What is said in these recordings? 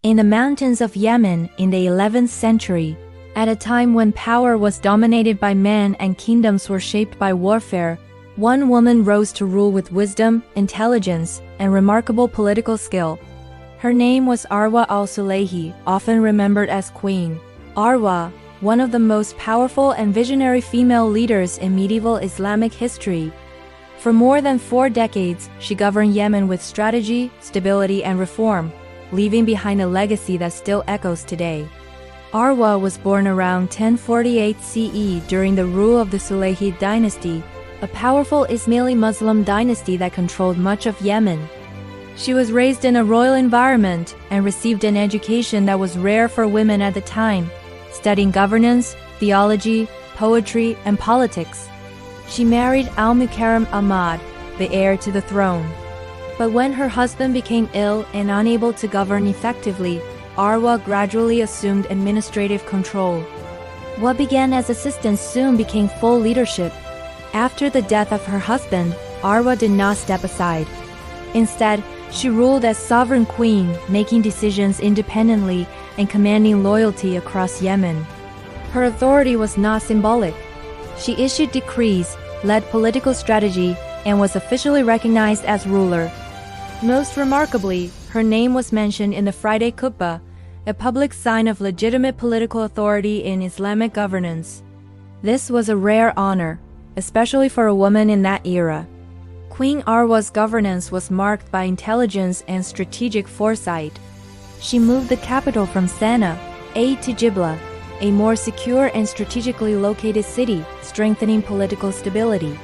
In the mountains of Yemen in the 11th century, at a time when power was dominated by men and kingdoms were shaped by warfare, one woman rose to rule with wisdom, intelligence, and remarkable political skill. Her name was Arwa al-Sulayhi, often remembered as Queen Arwa, one of the most powerful and visionary female leaders in medieval Islamic history. For more than 4 decades, she governed Yemen with strategy, stability, and reform, leaving behind a legacy that still echoes today. Arwa was born around 1048 CE during the rule of the Sulayhid Dynasty, a powerful Ismaili Muslim dynasty that controlled much of Yemen. She was raised in a royal environment and received an education that was rare for women at the time, studying governance, theology, poetry, and politics. She married al-Mukarram Ahmad, the heir to the throne. But when her husband became ill and unable to govern effectively, Arwa gradually assumed administrative control. What began as assistance soon became full leadership. After the death of her husband, Arwa did not step aside. Instead, she ruled as sovereign queen, making decisions independently and commanding loyalty across Yemen. Her authority was not symbolic. She issued decrees, led political strategy, and was officially recognized as ruler. Most remarkably, her name was mentioned in the Friday Khutbah, a public sign of legitimate political authority in Islamic governance. This was a rare honor, especially for a woman in that era. Queen Arwa's governance was marked by intelligence and strategic foresight. She moved the capital from Sana'a to Jibla, a more secure and strategically located city, strengthening political stability.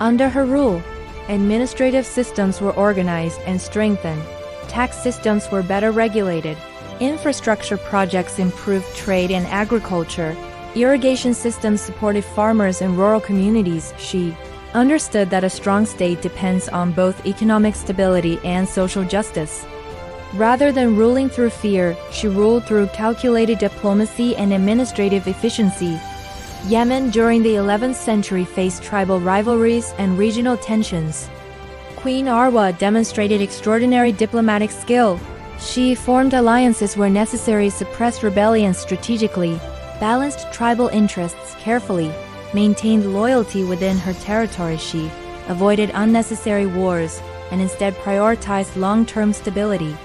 Under her rule, administrative systems were organized and strengthened, tax systems were better regulated, infrastructure projects improved trade and agriculture, irrigation systems supported farmers in rural communities. She understood that a strong state depends on both economic stability and social justice. Rather than ruling through fear, she ruled through calculated diplomacy and administrative efficiency. Yemen during the 11th century faced tribal rivalries and regional tensions. Queen Arwa demonstrated extraordinary diplomatic skill. She formed alliances where necessary, suppressed rebellions strategically, balanced tribal interests carefully, maintained loyalty within her territory. She avoided unnecessary wars and instead prioritized long-term stability.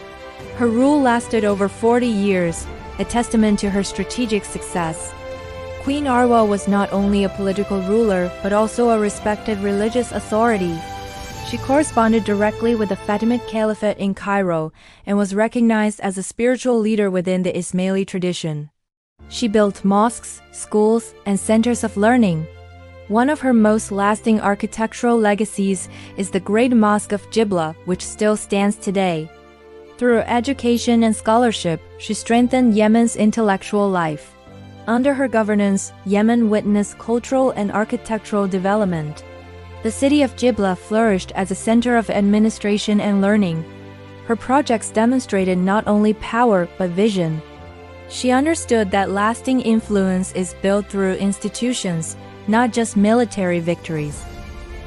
Her rule lasted over 40 years, a testament to her strategic success. Queen Arwa was not only a political ruler but also a respected religious authority. She corresponded directly with the Fatimid Caliphate in Cairo and was recognized as a spiritual leader within the Ismaili tradition. She built mosques, schools, and centers of learning. One of her most lasting architectural legacies is the Great Mosque of Jibla, which still stands today. Through education and scholarship, she strengthened Yemen's intellectual life. Under her governance, Yemen witnessed cultural and architectural development. The city of Jibla flourished as a center of administration and learning. Her projects demonstrated not only power but vision. She understood that lasting influence is built through institutions, not just military victories.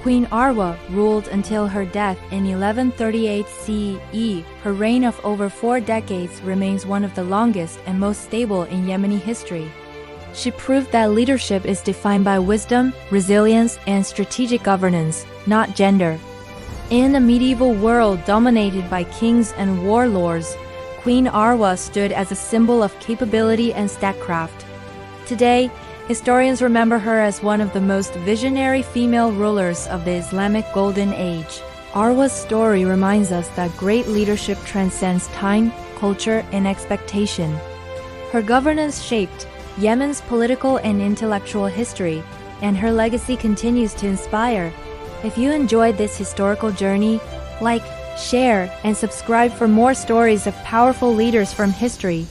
Queen Arwa ruled until her death in 1138 CE. Her reign of over 4 decades remains one of the longest and most stable in Yemeni history. She proved that leadership is defined by wisdom, resilience, and strategic governance, not gender. In a medieval world dominated by kings and warlords, Queen Arwa stood as a symbol of capability and statecraft. Today, historians remember her as one of the most visionary female rulers of the Islamic Golden Age. Arwa's story reminds us that great leadership transcends time, culture, and expectation. Her governance shaped Yemen's political and intellectual history, and her legacy continues to inspire. If you enjoyed this historical journey, like, share, and subscribe for more stories of powerful leaders from history.